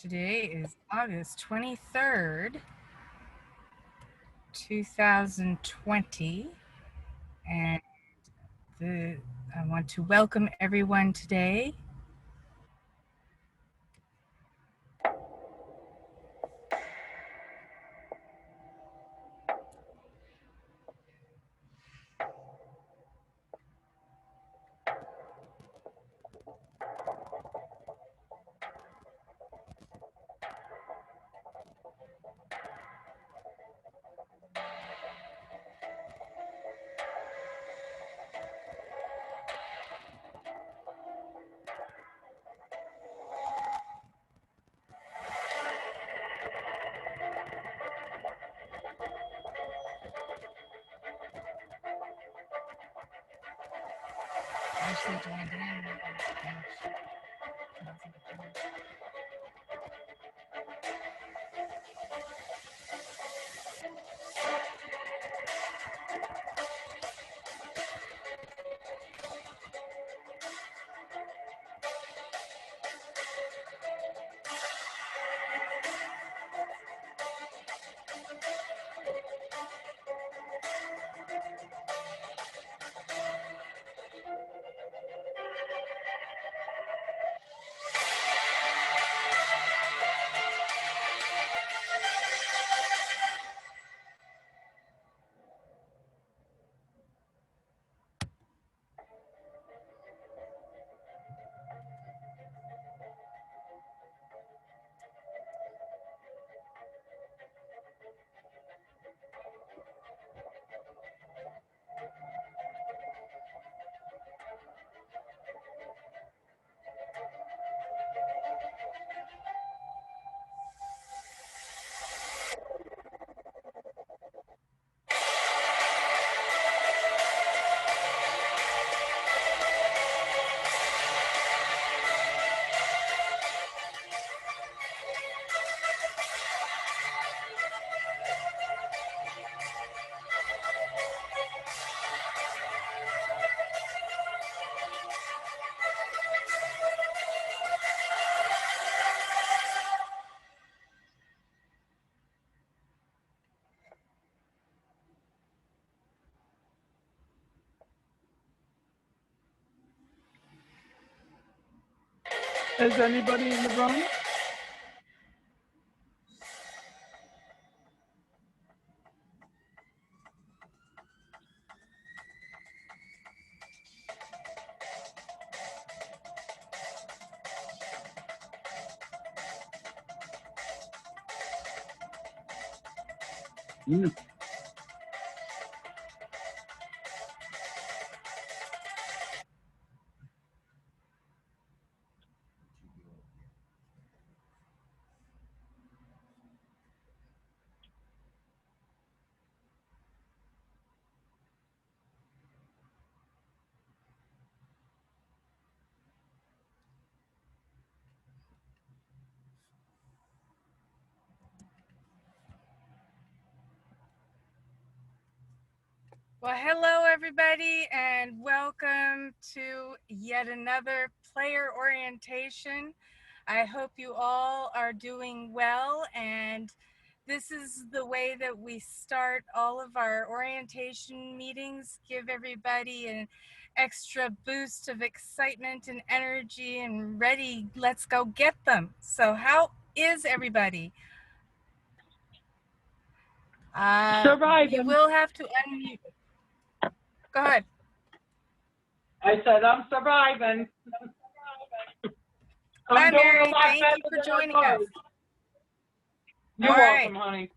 Today is August 23rd, 2020, and I want to welcome everyone today. Actually joined in. Is anybody in the room? Well, hello everybody, and welcome to yet another player orientation. I hope you all are doing well, and this is the way that we start all of our orientation meetings, give everybody an extra boost of excitement and energy and ready, let's go get them. So how is everybody? Surviving. You will have to unmute. Go ahead. I said I'm surviving. Hi, Mary. Thank you for joining us. You're welcome, honey.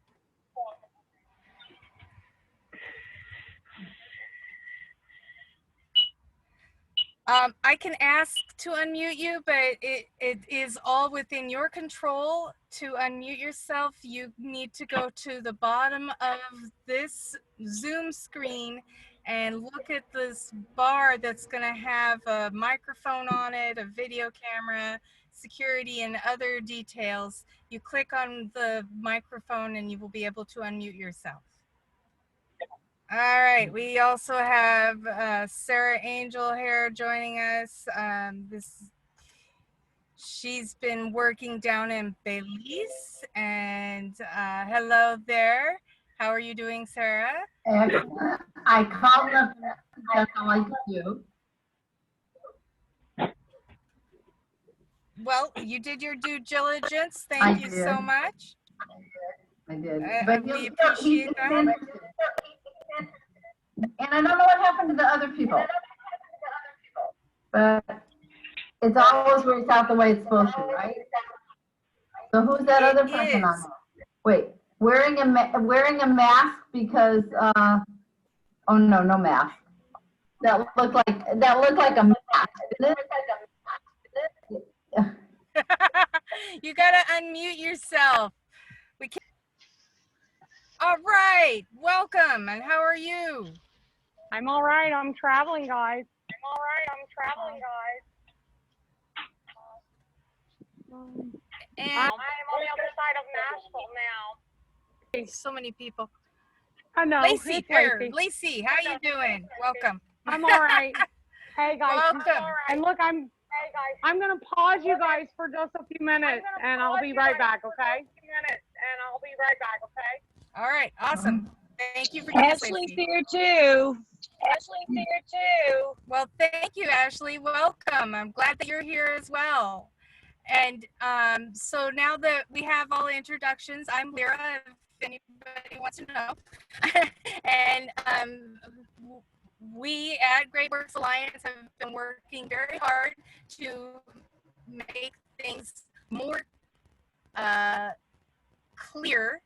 I can ask to unmute you, but it is all within your control to unmute yourself. You need to go to the bottom of this Zoom screen and look at this bar that's going to have a microphone on it, a video camera, security, and other details. You click on the microphone and you will be able to unmute yourself. All right, we also have Sarah Angel here joining us. She's been working down in Belize. And hello there. How are you doing, Sarah? Excellent. I called up just like you. Well, you did your due diligence. Thank you so much. I did. But we appreciate that. And I don't know what happened to the other people. But it's always works out the way it's supposed to, right? So who's that other person on there? Wait, wearing a mask because oh no mask. That looked like a mask, didn't it? You gotta unmute yourself. We can't. All right, welcome. And how are you? I'm all right. I'm traveling, guys. And I'm on the other side of Nashville now. So many people. I know. Lacy, it's Lacy. Lacy, how you doing? Welcome. I'm all right. Hey guys. Welcome. And look, I'm gonna pause you guys for just a few minutes, and I'll be right back. Okay? All right. Awesome. Thank you for Ashley's here too. Well, thank you, Ashley. Welcome. I'm glad that you're here as well. And so now that we have all the introductions, I'm Lyra, if anybody wants to know. And we at Great Works Alliance have been working very hard to make things more clear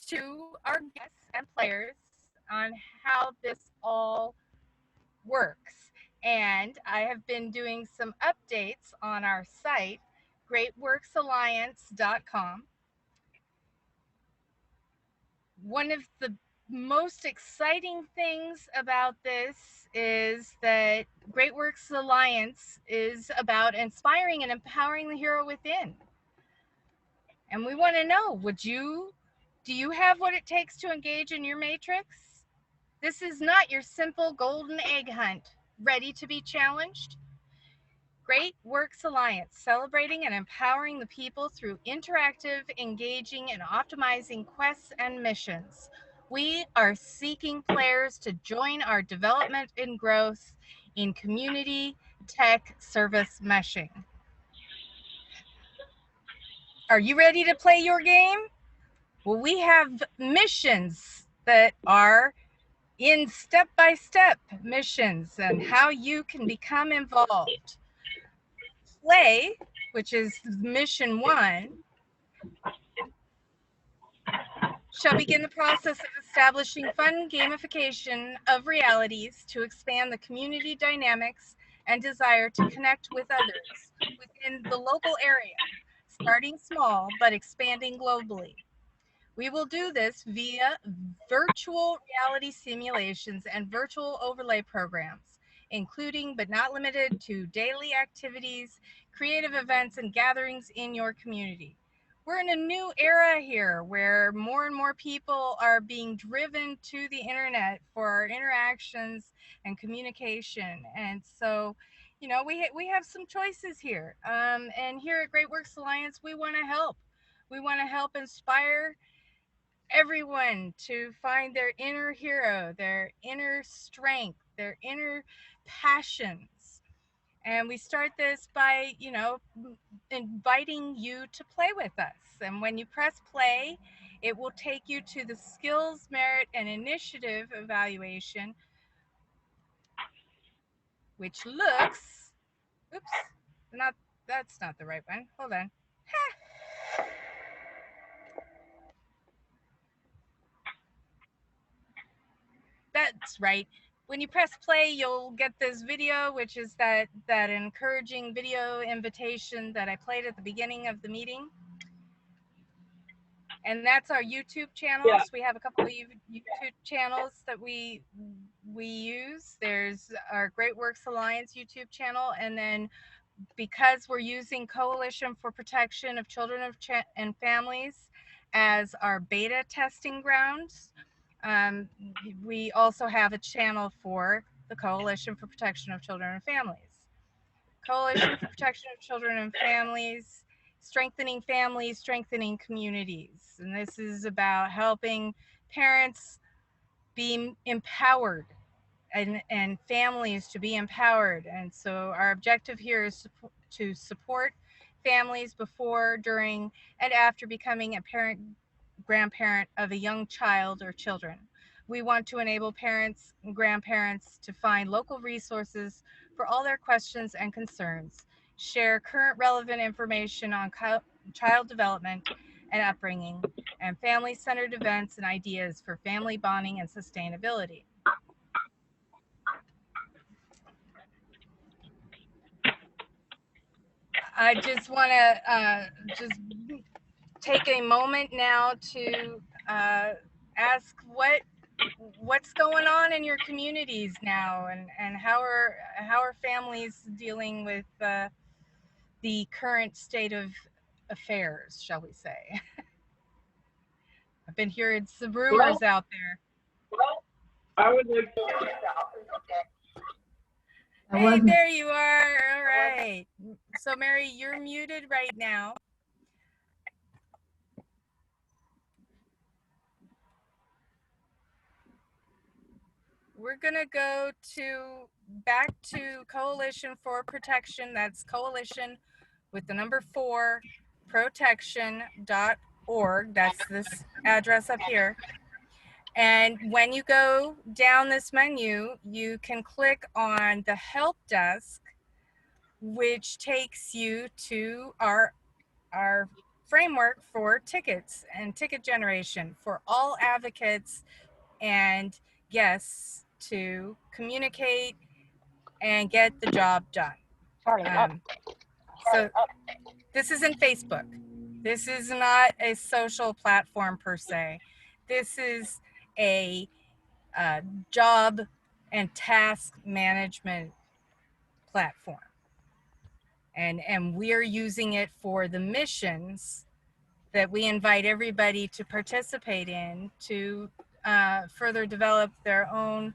to our guests and players on how this all works. And I have been doing some updates on our site, greatworksalliance.com. One of the most exciting things about this is that Great Works Alliance is about inspiring and empowering the hero within. And we want to know, do you have what it takes to engage in your matrix? This is not your simple golden egg hunt. Ready to be challenged? Great Works Alliance, celebrating and empowering the people through interactive, engaging, and optimizing quests and missions. We are seeking players to join our development and growth in community tech service meshing. Are you ready to play your game? Well, we have missions that are in step-by-step missions and how you can become involved. Play, which is mission 1, shall begin the process of establishing fun gamification of realities to expand the community dynamics and desire to connect with others within the local area, starting small but expanding globally. We will do this via virtual reality simulations and virtual overlay programs, including but not limited to daily activities, creative events, and gatherings in your community. We're in a new era here where more and more people are being driven to the internet for our interactions and communication. And so, you know, we have some choices here. And here at Great Works Alliance, we want to help. We want to help inspire everyone to find their inner hero, their inner strength, their inner passions. And we start this by, you know, inviting you to play with us. And when you press play, it will take you to the skills, merit, and initiative evaluation, which looks, oops, that's not the right one. Hold on. That's right. When you press play, you'll get this video, which is that encouraging video invitation that I played at the beginning of the meeting. And that's our YouTube channels. Yeah. We have a couple of YouTube channels that we use. There's our Great Works Alliance YouTube channel, and then because we're using Coalition for Protection of Children and Families as our beta testing grounds, we also have a channel for the Coalition for Protection of Children and Families. Coalition for Protection of Children and Families, strengthening families, strengthening communities. And this is about helping parents be empowered and families to be empowered. And so our objective here is to support families before, during, and after becoming a parent, grandparent of a young child or children. We want to enable parents and grandparents to find local resources for all their questions and concerns, share current relevant information on child development and upbringing, and family-centered events and ideas for family bonding and sustainability. I just want to just take a moment now to ask what's going on in your communities now, and how are families dealing with the current state of affairs, shall we say? I've been hearing some rumors out there. I would like Hey, there you are. All right. So, Mary, you're muted right now. We're going to go back to Coalition for Protection. That's coalition with the number 4, protection.org. That's this address up here. And when you go down this menu, you can click on the help desk, which takes you to our framework for tickets and ticket generation for all advocates and guests to communicate and get the job done. So this isn't Facebook. This is not a social platform per se. This is a job and task management platform. And we're using it for the missions that we invite everybody to participate in to further develop their own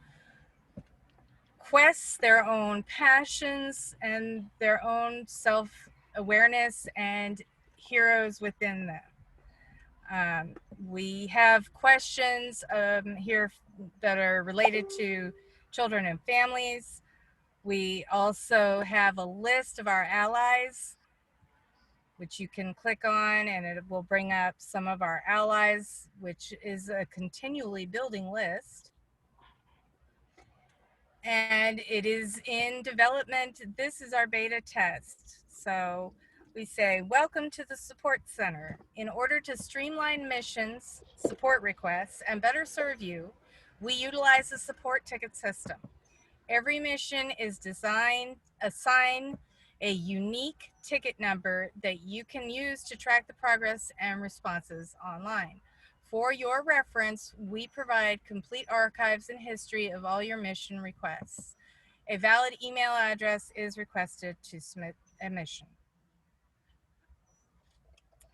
quests, their own passions, and their own self-awareness and heroes within them. We have questions here that are related to children and families. We also have a list of our allies, which you can click on, and it will bring up some of our allies, which is a continually building list. And it is in development. This is our beta test. So we say, welcome to the support center. In order to streamline missions, support requests, and better serve you, we utilize the support ticket system. Every mission is assign a unique ticket number that you can use to track the progress and responses online. For your reference, we provide complete archives and history of all your mission requests. A valid email address is requested to submit a mission.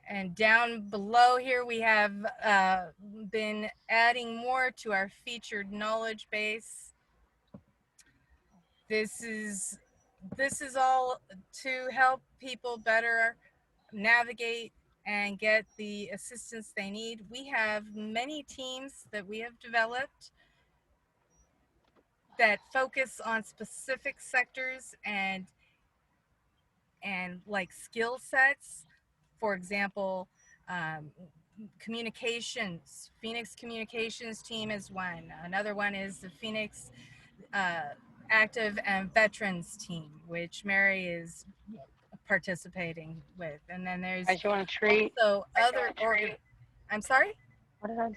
And down below here, we have been adding more to our featured knowledge base. This is all to help people better navigate and get the assistance they need. We have many teams that we have developed that focus on specific sectors and like skill sets. For example, communications. Phoenix Communications team is one. Another one is the Phoenix Active and Veterans team, which Mary is participating with. And then there's also other I'm sorry? What did I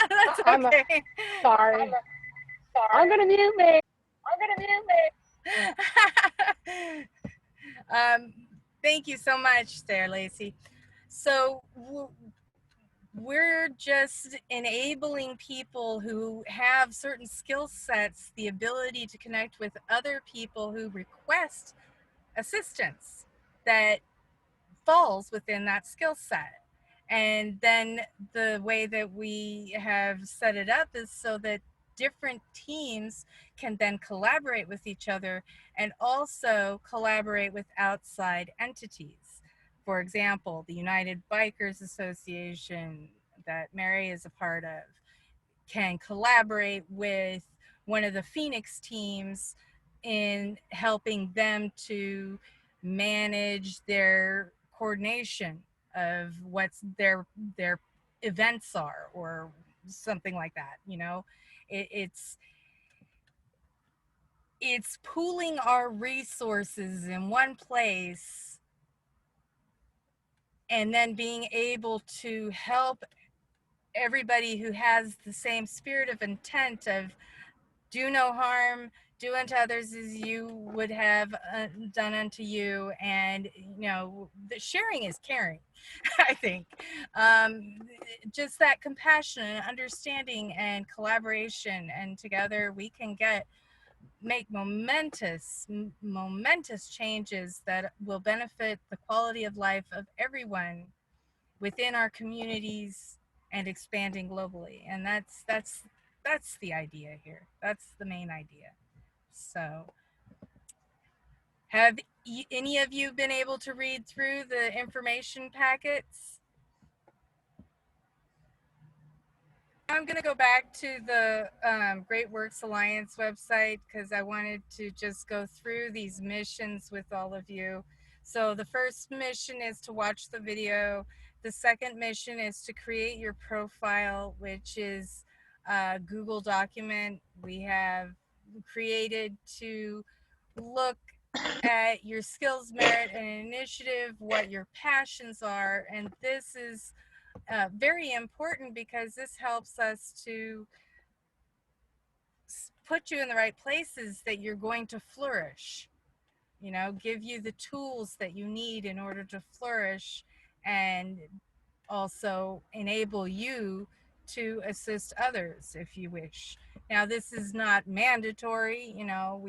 That's okay. Sorry. I'm gonna mute me. Thank you so much there, Lacy. So we're just enabling people who have certain skill sets the ability to connect with other people who request assistance that falls within that skill set. And then the way that we have set it up is so that different teams can then collaborate with each other and also collaborate with outside entities. For example, the United Bikers Association that Mary is a part of can collaborate with one of the Phoenix teams in helping them to manage their coordination of what's their events are or something like that. You know, it's pooling our resources in one place and then being able to help everybody who has the same spirit of intent of do no harm, do unto others as you would have done unto you. And, you know, the sharing is caring, I think. Just that compassion and understanding and collaboration, and together we can make momentous changes that will benefit the quality of life of everyone within our communities and expanding globally. And that's the idea here. That's the main idea. So have any of you been able to read through the information packets? I'm going to go back to the Great Works Alliance website because I wanted to just go through these missions with all of you. So the first mission is to watch the video. The second mission is to create your profile, which is a Google document we have created to look at your skills, merit, and initiative, what your passions are. And this is very important because this helps us to put you in the right places that you're going to flourish, you know, give you the tools that you need in order to flourish, and also enable you to assist others if you wish. Now, this is not mandatory, you know,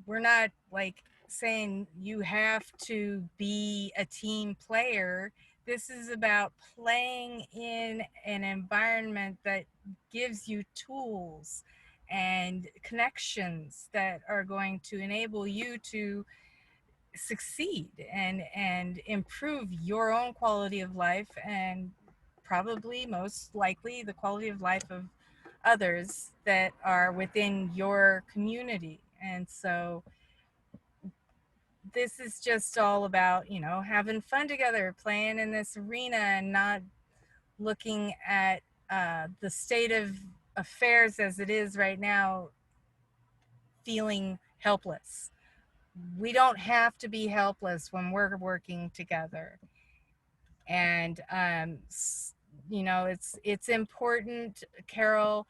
we're not like saying you have to be a team player. This is about playing in an environment that gives you tools and connections that are going to enable you to succeed and improve your own quality of life, and probably most likely the quality of life of others that are within your community. And so this is just all about, you know, having fun together, playing in this arena, and not looking at the state of affairs as it is right now, feeling helpless. We don't have to be helpless when we're working together. And, you know, it's important, Carol,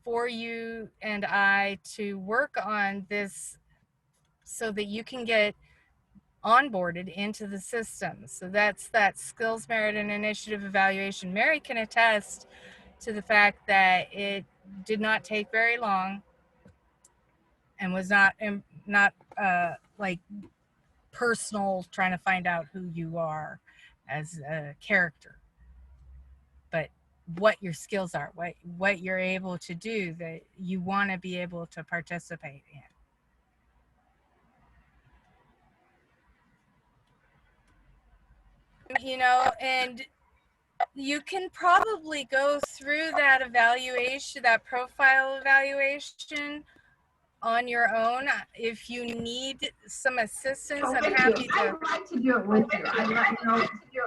for you and I to work on this so that you can get onboarded into the system. So that's that skills, merit, and initiative evaluation. Mary can attest to the fact that it did not take very long and was not like personal trying to find out who you are as a character, but what your skills are, what you're able to do that you want to be able to participate in. You know, and you can probably go through that evaluation, that profile evaluation on your own. If you need some assistance, I'm happy to. I'd like to do it with you.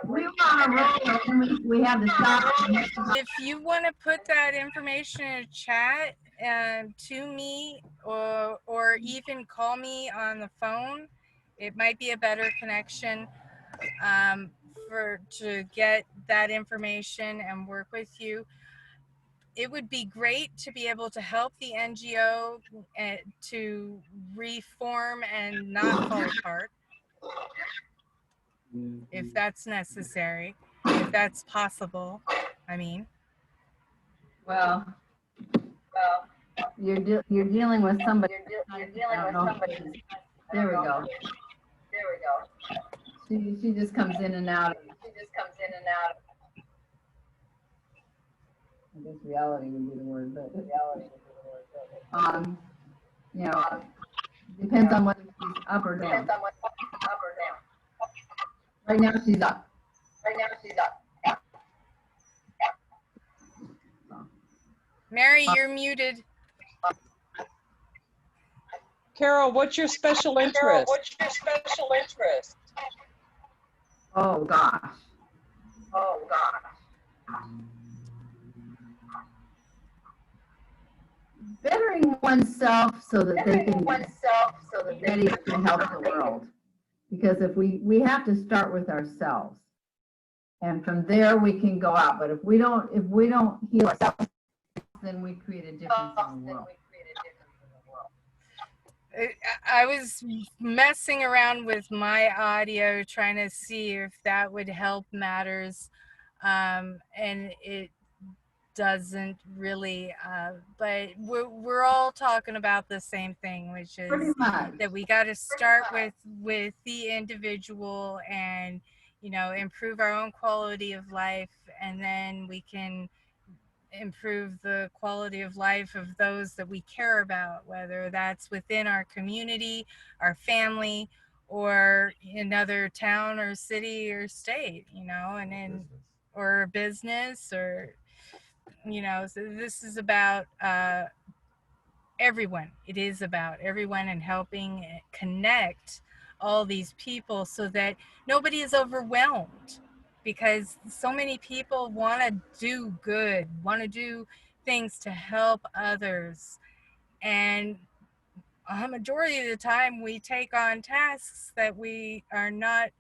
We were on a roll and we had to stop. If you want to put that information in a chat to me, or even call me on the phone, it might be a better connection to get that information and work with you. It would be great to be able to help the NGO to reform and not fall apart, if that's necessary, if that's possible. I mean, Well, you're dealing with somebody. There we go. She just comes in and out. I guess reality would be the word, but you know, depends on whether she's up or down. Right now she's up. Mary, you're muted. Carol, what's your special interest? Oh gosh. Bettering oneself so that they can be ready to help the world. Because if we have to start with ourselves. And from there we can go out. But if we don't heal ourselves, then we create a difference in the world. I was messing around with my audio trying to see if that would help matters, and it doesn't really, but we're all talking about the same thing, which is that we got to start with the individual and, you know, improve our own quality of life, and then we can improve the quality of life of those that we care about, whether that's within our community, our family, or another town or city or state, you know, and then, or business, or, you know, so this is about everyone. It is about everyone and helping connect all these people so that nobody is overwhelmed, because so many people want to do good, want to do things to help others, and a majority of the time we take on tasks that we are not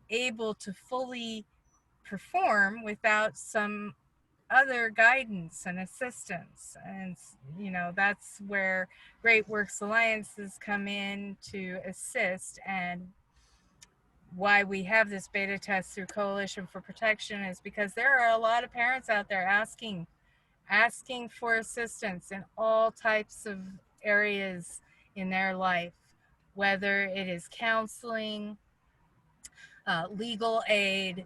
able to fully perform without some other guidance and assistance. And, you know, that's where Great Works Alliances come in to assist, and why we have this beta test through Coalition for Protection is because there are a lot of parents out there asking for assistance in all types of areas in their life, whether it is counseling, legal aid,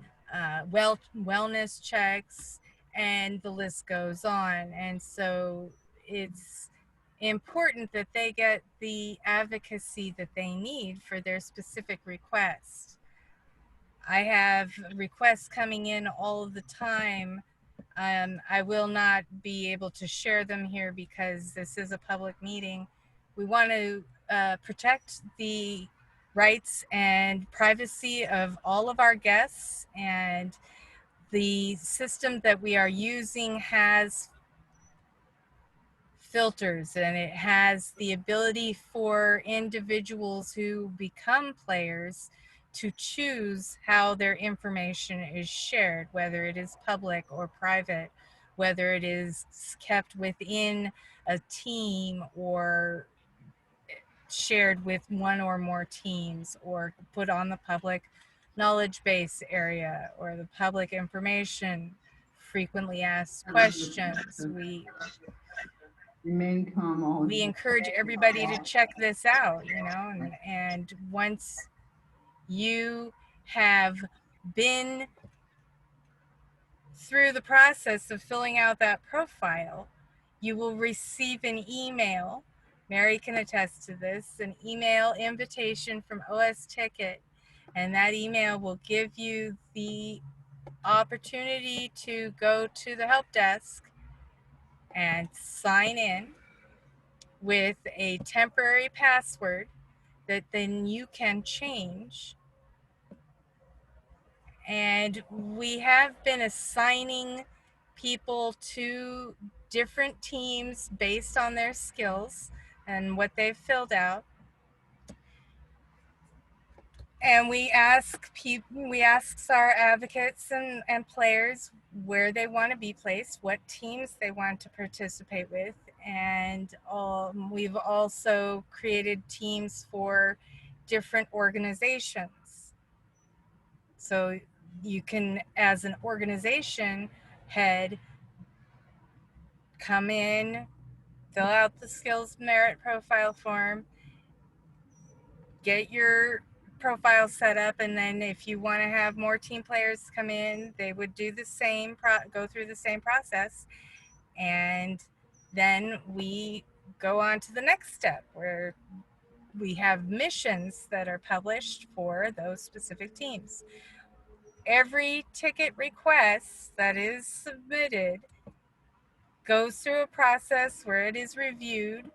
wellness checks, and the list goes on. And so it's important that they get the advocacy that they need for their specific request. I have requests coming in all of the time. I will not be able to share them here because this is a public meeting. We want to protect the rights and privacy of all of our guests, and the system that we are using has filters, and it has the ability for individuals who become players to choose how their information is shared, whether it is public or private, whether it is kept within a team or shared with one or more teams, or put on the public knowledge base area or the public information frequently asked questions. Remain calm always. We encourage everybody to check this out, you know, and once you have been through the process of filling out that profile, you will receive an email. Mary can attest to this, an email invitation from OS Ticket, and that email will give you the opportunity to go to the help desk and sign in with a temporary password that then you can change. And we have been assigning people to different teams based on their skills and what they've filled out. And we ask our advocates and players where they want to be placed, what teams they want to participate with. And we've also created teams for different organizations. So you can, as an organization head, come in, fill out the skills merit profile form, get your profile set up, and then if you want to have more team players come in, they would do the same, go through the same process. And then we go on to the next step where we have missions that are published for those specific teams. Every ticket request that is submitted goes through a process where it is reviewed.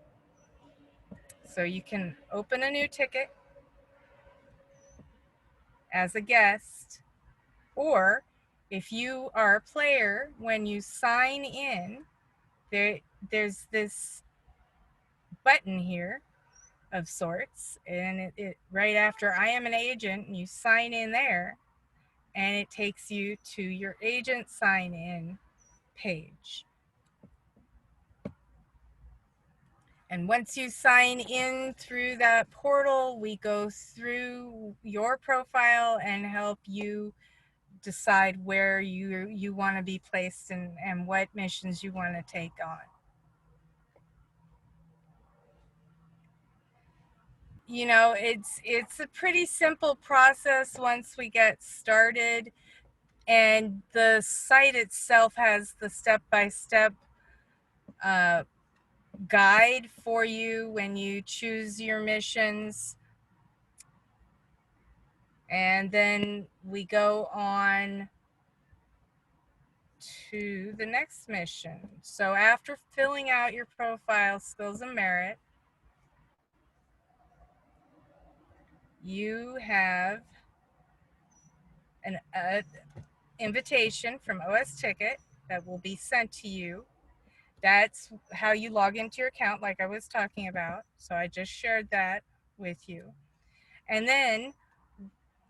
So you can open a new ticket as a guest, or if you are a player, when you sign in, there's this button here of sorts, and it right after I am an agent, you sign in there, and it takes you to your agent sign in page. And once you sign in through that portal, we go through your profile and help you decide where you want to be placed and what missions you want to take on. You know, it's a pretty simple process once we get started, and the site itself has the step-by-step guide for you when you choose your missions. And then we go on to the next mission. So after filling out your profile, skills, and merit, you have an invitation from OS Ticket that will be sent to you. That's how you log into your account, like I was talking about. So I just shared that with you. And then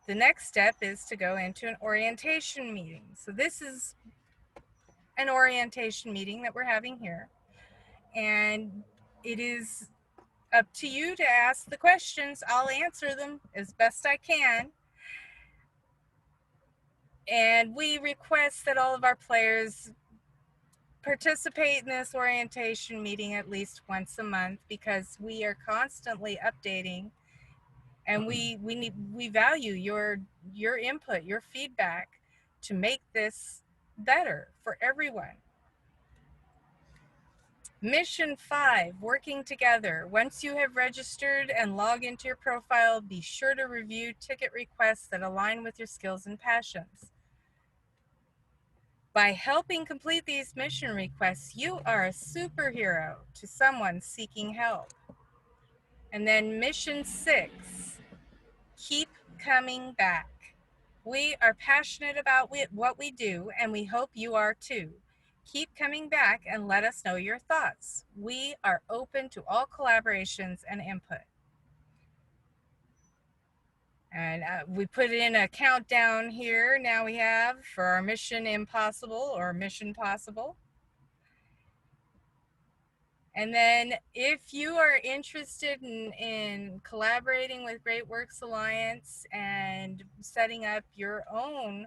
the next step is to go into an orientation meeting. So this is an orientation meeting that we're having here. And it is up to you to ask the questions. I'll answer them as best I can. And we request that all of our players participate in this orientation meeting at least once a month, because we are constantly updating, and we value your input, your feedback, to make this better for everyone. Mission 5, working together. Once you have registered and log into your profile, be sure to review ticket requests that align with your skills and passions. By helping complete these mission requests, you are a superhero to someone seeking help. And then mission 6, keep coming back. We are passionate about what we do, and we hope you are too. Keep coming back and let us know your thoughts. We are open to all collaborations and input. And we put in a countdown here. Now we have for our Mission Impossible or Mission Possible. And then if you are interested in collaborating with Great Works Alliance and setting up your own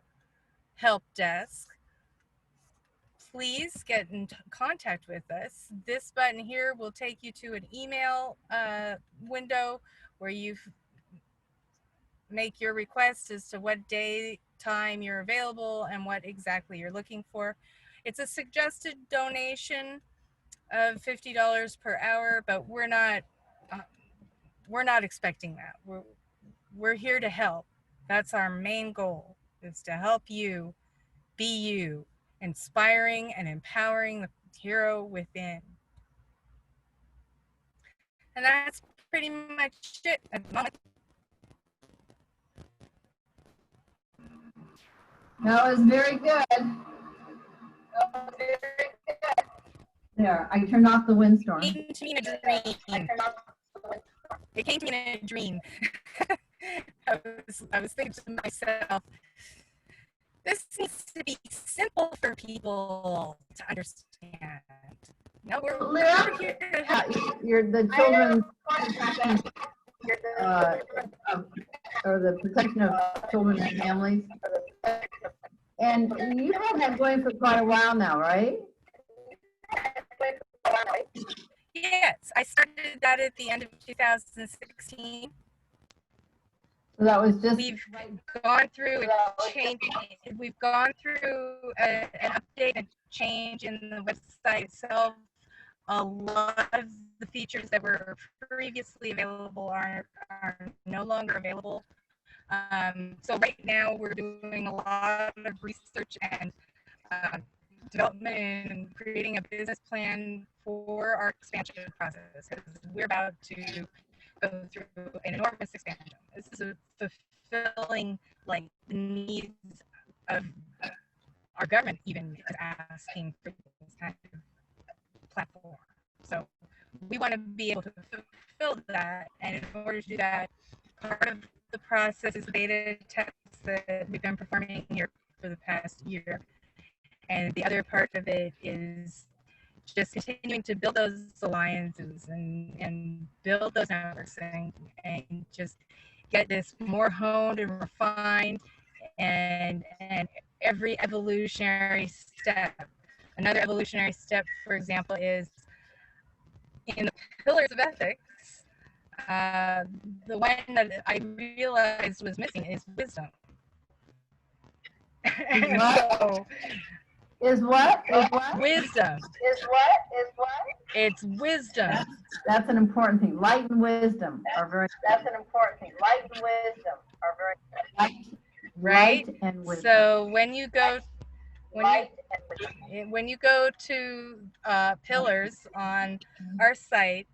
help desk, please get in contact with us. This button here will take you to an email window where you make your request as to what day, time you're available, and what exactly you're looking for. It's a suggested donation of $50 per hour, but we're not expecting that. We're here to help. That's our main goal, is to help you be you, inspiring and empowering the hero within. And that's pretty much it at the moment. That was very good. There, I turned off the windstorm. It came to me in a dream. It came to me in a dream. I was thinking to myself, this needs to be simple for people to understand. No, Lyra, here to help. you're the children's or the protection of children and families. And you have that going for quite a while now, right? Yes, I started that at the end of 2016. So that was just. We've gone through a change. We've gone through an update and change in the website itself. A lot of the features that were previously available are no longer available. So right now we're doing a lot of research and development and creating a business plan for our expansion process, because we're about to go through an enormous expansion. This is fulfilling like the needs of our government, even is asking for this kind of platform. So we want to be able to fulfill that, and in order to do that, part of the process is the beta tests that we've been performing here for the past year, and the other part of it is just continuing to build those alliances and build those networks and just get this more honed and refined, and every evolutionary step. Another evolutionary step, for example, is in the pillars of ethics. The one that I realized was missing is wisdom. Is what? So, Is what? Is what? wisdom. Is what? Is what? It's wisdom. That's an important thing. Light and wisdom are very. That's an important thing. Light and wisdom are very Light, Right? light and wisdom. So when you go light and wisdom. when you go to pillars on our site,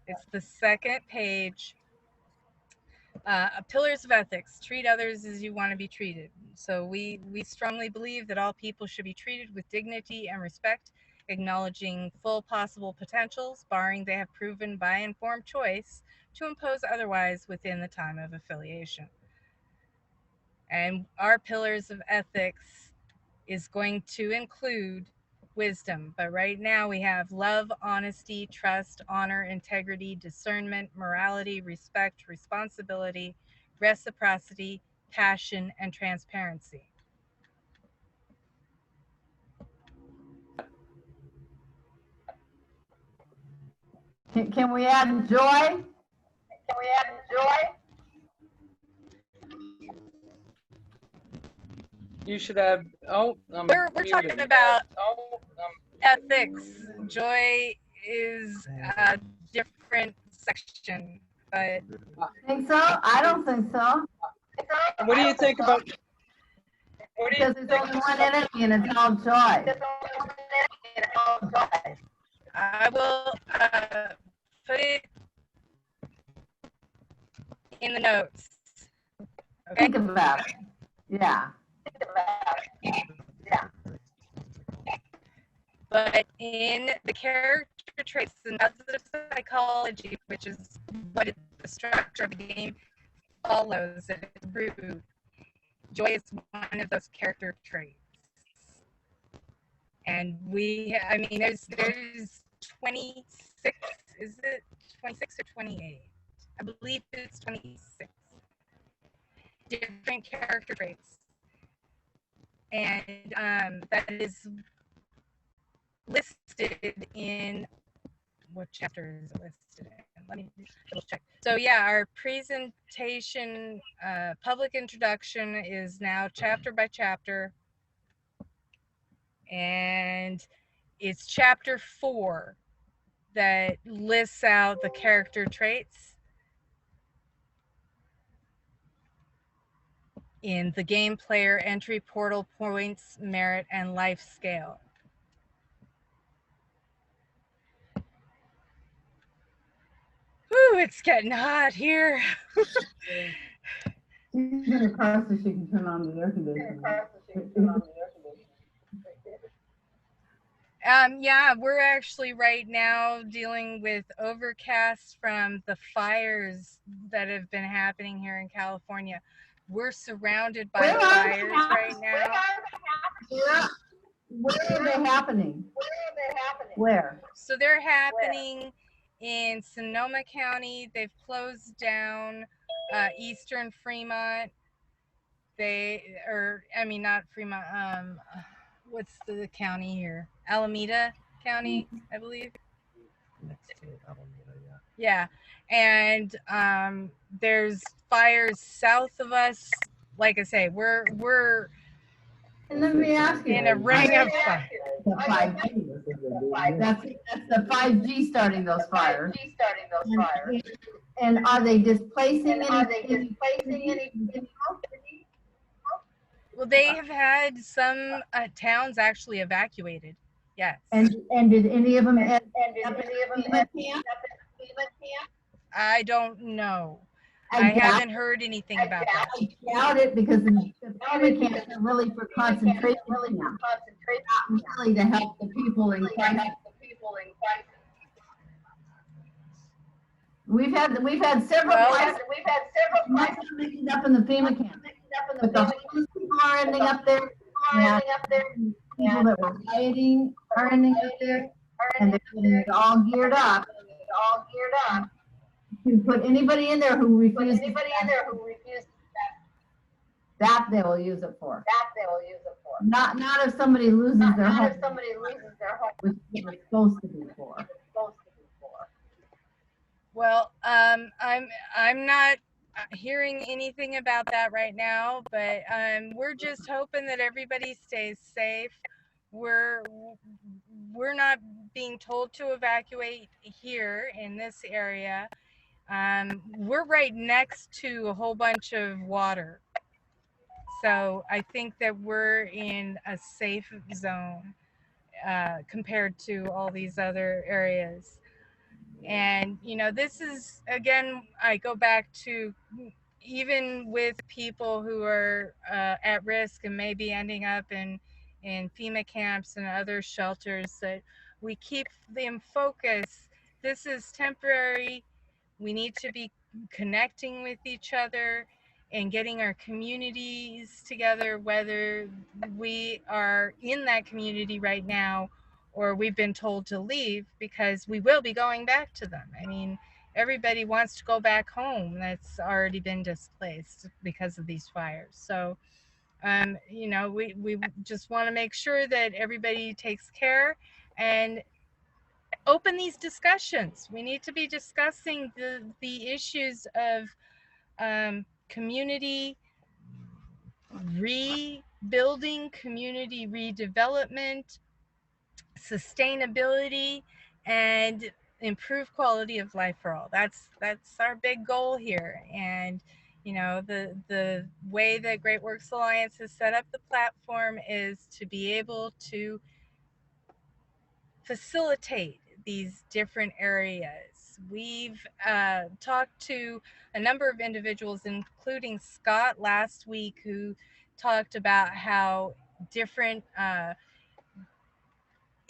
it's the second page. Pillars of ethics: treat others as you want to be treated. So we strongly believe that all people should be treated with dignity and respect, acknowledging full possible potentials, barring they have proven by informed choice to impose otherwise within the time of affiliation. And our pillars of ethics is going to include wisdom, but right now we have love, honesty, trust, honor, integrity, discernment, morality, respect, responsibility, reciprocity, passion, and transparency. Can we add joy? Can we add joy? You should have, We're talking about ethics. Joy is a different section, but Think so? I don't think so. What do you think about, Because there's only one enemy and it's all joy. I will put it in the notes. Okay. Think about it. Yeah. But in the character traits and positive psychology, which is what the structure of the game follows at its root, joy is one of those character traits. And there's 26, is it 26 or 28? I believe it's 26 different character traits. And that is listed in, what chapter is it listed in? Let me double check. So yeah, our presentation, public introduction is now chapter by chapter. And it's chapter 4 that lists out the character traits in the game player entry portal points, merit, and life scale. Whew, it's getting hot here. She's in her car so she can turn on the air conditioner. Yeah, we're actually right now dealing with overcast from the fires that have been happening here in California. We're surrounded by fires right now. Where are they happening? Where? So they're happening in Sonoma County. They've closed down Eastern Fremont. Not Fremont. What's the county here? Alameda County, I believe. Yeah, and there's fires south of us. Like I say, we're And let me ask you. in a ring of fire. The 5G. That's the 5G starting those fires. And are they displacing any? Well, they have had some towns actually evacuated. Yes. And did any of them end up in FEMA camp? I don't know. I I doubt- haven't heard anything about that. I doubt it because the FEMA camps are really for concentration camps, not really to help the people in crisis. We've had several Well, crises. Ended up in the FEMA camp. But the homeless people are ending up there. And people that were rioting are ending up there. And they're getting it all geared up to put anybody in there who refuses. That they will use it for. Not if somebody loses their home. Which is what it's supposed to be for. well, I'm not hearing anything about that right now, but we're just hoping that everybody stays safe. We're not being told to evacuate here in this area. We're right next to a whole bunch of water. So I think that we're in a safe zone compared to all these other areas. And, you know, this is, again, I go back to even with people who are at risk and maybe ending up in FEMA camps and other shelters, that we keep them focused. This is temporary. We need to be connecting with each other and getting our communities together, whether we are in that community right now or we've been told to leave, because we will be going back to them. I mean, everybody wants to go back home that's already been displaced because of these fires. So, you know, we just want to make sure that everybody takes care and open these discussions. We need to be discussing the issues of community rebuilding, community redevelopment, sustainability, and improve quality of life for all. That's our big goal here. And you know, the way that Great Works Alliance has set up the platform is to be able to facilitate these different areas. We've talked to a number of individuals, including Scott last week, who talked about how different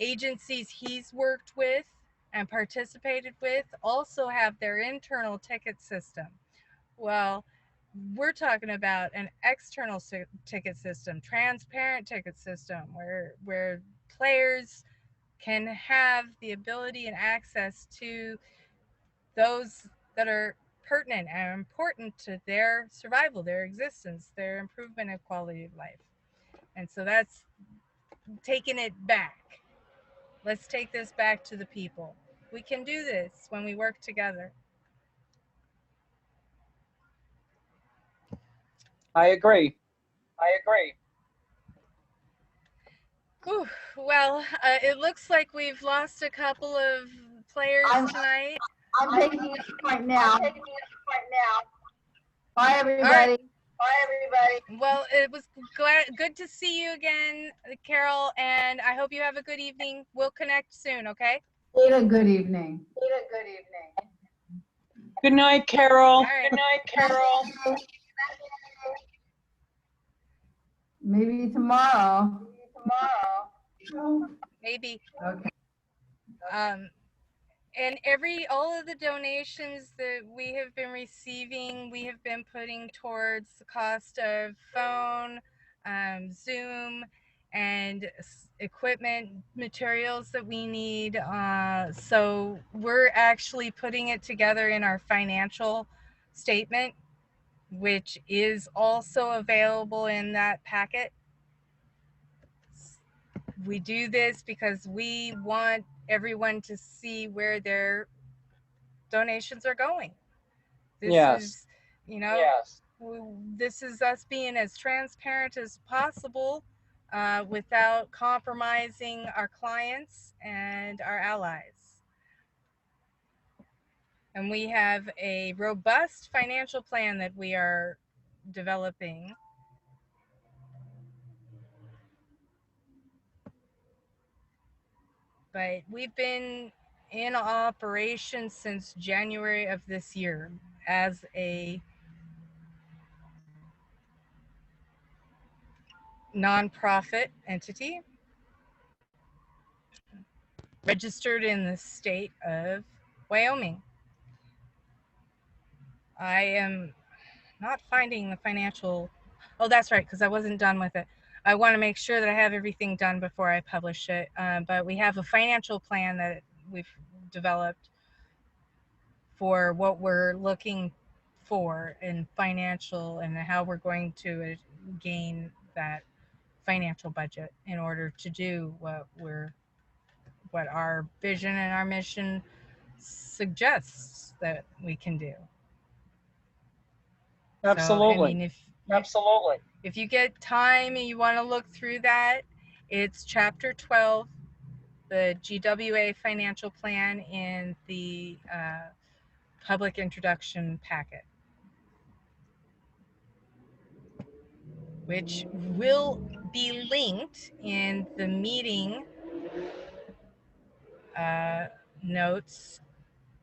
agencies he's worked with and participated with also have their internal ticket system. Well, we're talking about an external ticket system, transparent ticket system, where players can have the ability and access to those that are pertinent and important to their survival, their existence, their improvement of quality of life. And so that's taking it back. Let's take this back to the people. We can do this when we work together. I agree. Whew. Well, it looks like we've lost a couple of players tonight. I'm taking it right now. Bye, everybody. Well, it was good to see you again, Carol, and I hope you have a good evening. We'll connect soon, okay? Good evening. Good night, Carol. All right. Maybe tomorrow. Maybe. Okay. And all of the donations that we have been receiving, we have been putting towards the cost of phone, Zoom, and equipment, materials that we need. So we're actually putting it together in our financial statement, which is also available in that packet. We do this because we want everyone to see where their donations are going. This is, you know, this is us being as transparent as possible without compromising our clients and our allies. And we have a robust financial plan that we are developing. But we've been in operation since January of this year as a nonprofit entity registered in the state of Wyoming. I am not finding the financial. Oh, that's right, because I wasn't done with it. I want to make sure that I have everything done before I publish it. But we have a financial plan that we've developed for what we're looking for in financial and how we're going to gain that financial budget in order to do what our vision and our mission suggests that we can do. Absolutely. So, I mean, if you get time and you want to look through that, it's chapter 12, the GWA financial plan in the public introduction packet, which will be linked in the meeting notes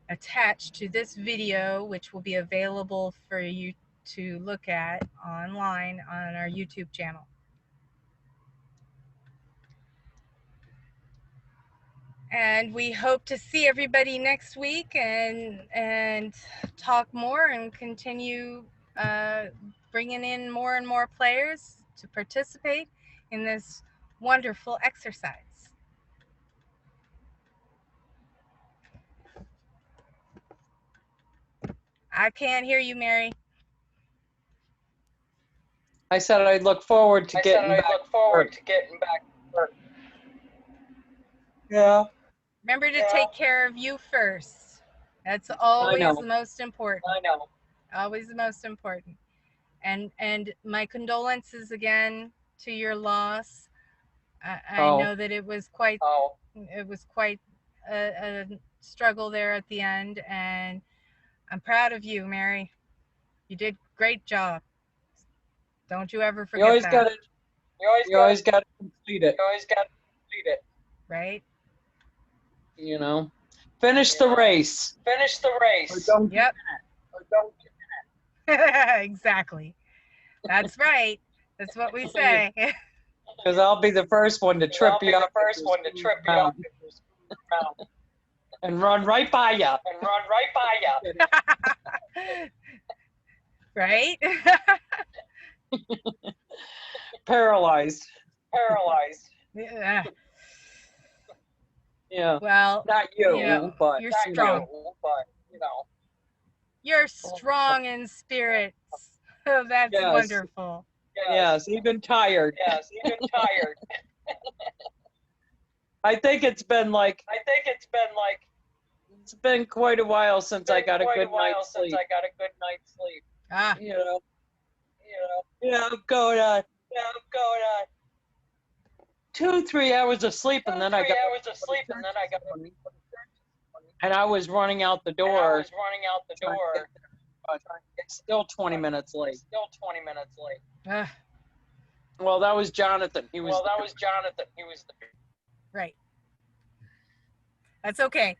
attached to this video, which will be available for you to look at online on our YouTube channel. And we hope to see everybody next week and talk more and continue bringing in more and more players to participate in this wonderful exercise. I can't hear you, Mary. I said I'd look forward to getting back to work. Yeah. Remember to take care of you first. That's always know. the most important. I know. Always the most important. And my condolences again to your loss. I know that it was quite a struggle there at the end, and I'm proud of you, Mary. You did a great job. Don't you ever forget that. You always got to complete it. Right? You know, finish the race. Or don't Yep. Exactly. That's right. That's what we say. Because I'll be the first one to trip you up. And run right by you. Right? Paralyzed. Yeah. Yeah. Well, Not you, but you're strong. You're strong in spirit. Oh, that's Yes. wonderful. Yes, even tired. I think it's been it's been quite a while since I got a good night's sleep. Ah, You know. Yeah, I'm going on 2-3 hours of sleep, and then I got and I was running out the door. But it's still 20 minutes late. ah, Well, that was Jonathan. He was right. That's okay.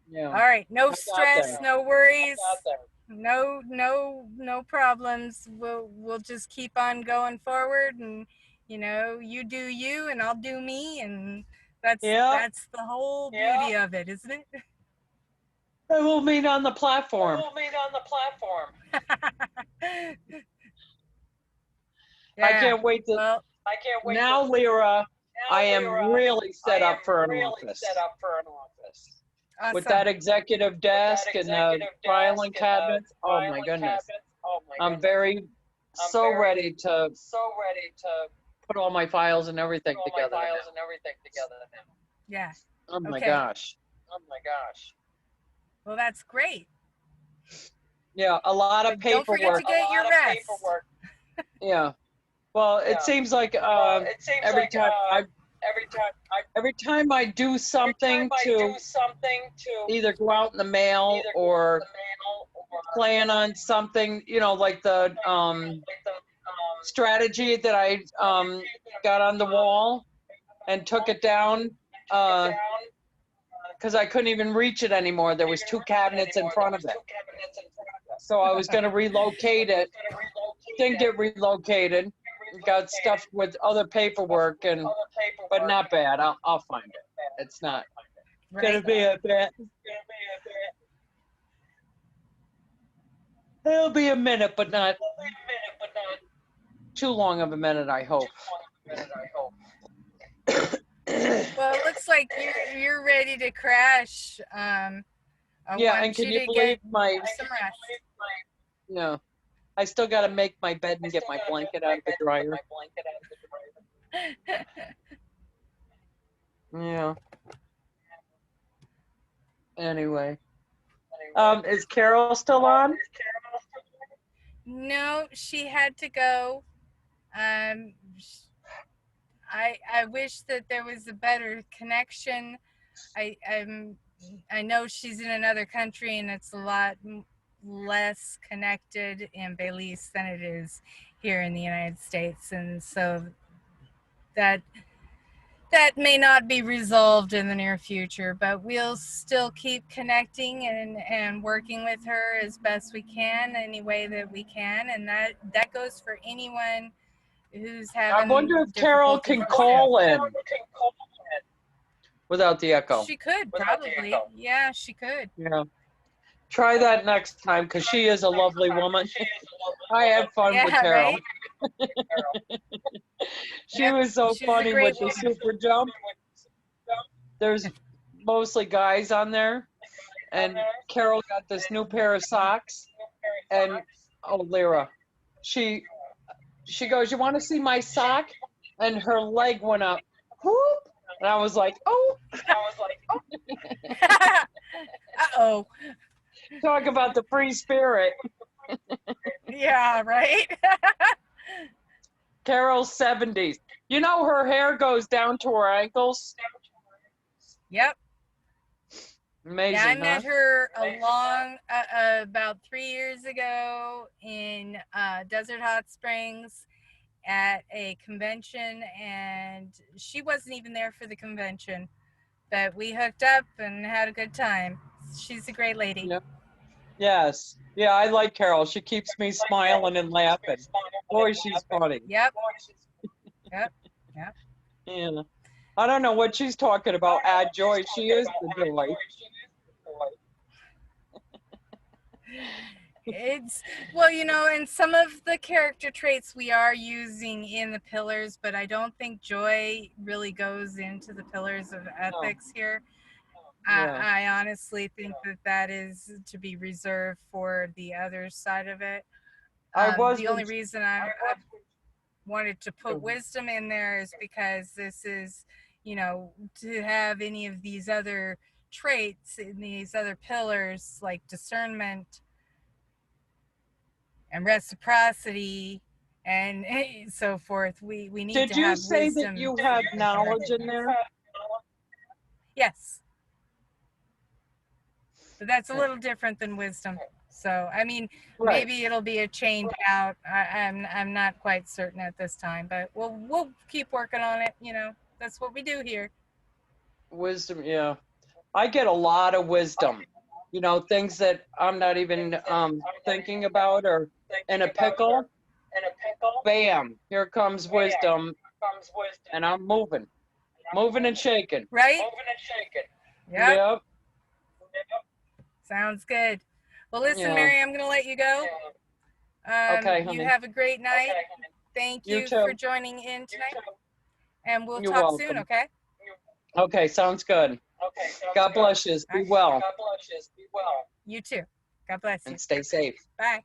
Yeah. All right. No got stress, there. no worries, no problems. We'll just keep on going forward, and you do you, and I'll do me, and that's the whole beauty of it, isn't it? And we'll meet on the platform. Yeah. I can't wait to. Well, Now, Lyra, I am really set up for an office. awesome. With that executive desk and the filing cabinets. Oh my goodness. I'm so ready to put all my files and everything together. Yeah. Oh my Okay. gosh. Well, that's great. Yeah, a lot of But don't forget paperwork. to get your rest. Yeah. Well, it seems like every time I do something to either go out in the mail or plan on something, you know, like the strategy that I got on the wall and took it down because I couldn't even reach it anymore. There was 2 cabinets in front of it. So I was going to relocate it. Didn't get relocated. Got stuffed with other paperwork, but not bad. I'll find it. It's not gonna be a bit. It'll be a minute, but not too long of a minute, I hope. Well, it looks like you're ready to crash. I Yeah, want and can you you to believe get my? some rest. No, I still got to make my bed and get my blanket out of the dryer. Yeah. Anyway, is Carol still on? No, she had to go. I wish that there was a better connection. I know she's in another country and it's a lot less connected in Belize than it is here in the United States, and so that may not be resolved in the near future, but we'll still keep connecting and working with her as best we can, any way that we can, and that goes for anyone who's I having wonder if Carol difficulty can with call in without the echo. She could probably. Yeah, she could. Yeah. Try that next time because she is a lovely woman. I had fun with Yeah, Carol. right? She Yep, was so she's a funny great with the woman. super jump. There's mostly guys on there, and Carol got this new pair of socks, and oh, Lyra, she goes, "You want to see my sock?" And her leg went up, whoop, and I was like, "Oh." Uh-oh. Talk about the free spirit. Yeah, right? Carol's 70s. You know, her hair goes down to her ankles. Yep. Amazing, Yeah, I huh? met her about 3 years ago in Desert Hot Springs at a convention, and she wasn't even there for the convention, but we hooked up and had a good time. She's a great lady. Yep. Yes. Yeah, I like Carol. She keeps me smiling and laughing. Boy, she's funny. Yep. Yep. Yep. Yeah. I don't know what she's talking about. Add joy. She is the joy. It's, well, you know, and some of the character traits we are using in the pillars, but I don't think joy really goes into the pillars of ethics here. Yeah. I honestly think that is to be reserved for the other side of it. The only reason I wanted to put wisdom in there is because this is, you know, to have any of these other traits in these other pillars like discernment and reciprocity and so forth, we need Did to you have say wisdom. that you have knowledge in there? Yes, but that's a little different than wisdom. So I mean, Right. maybe it'll be a change out. I'm not quite certain at this time, but we'll keep working on it. You know, that's what we do here. Wisdom, yeah. I get a lot of wisdom. You know, things that I'm not even thinking about or in a pickle. Bam, here comes wisdom, and I'm moving and shaking. Right? Yep. Yep. Sounds good. Well, listen, Yeah. Mary, I'm gonna let you go. Okay, You honey. have a great night. Thank You you too. for joining in tonight, and we'll You're talk welcome. soon. Okay? Okay, sounds good. God bless you. Be well. You too. God bless you. And stay safe. Bye.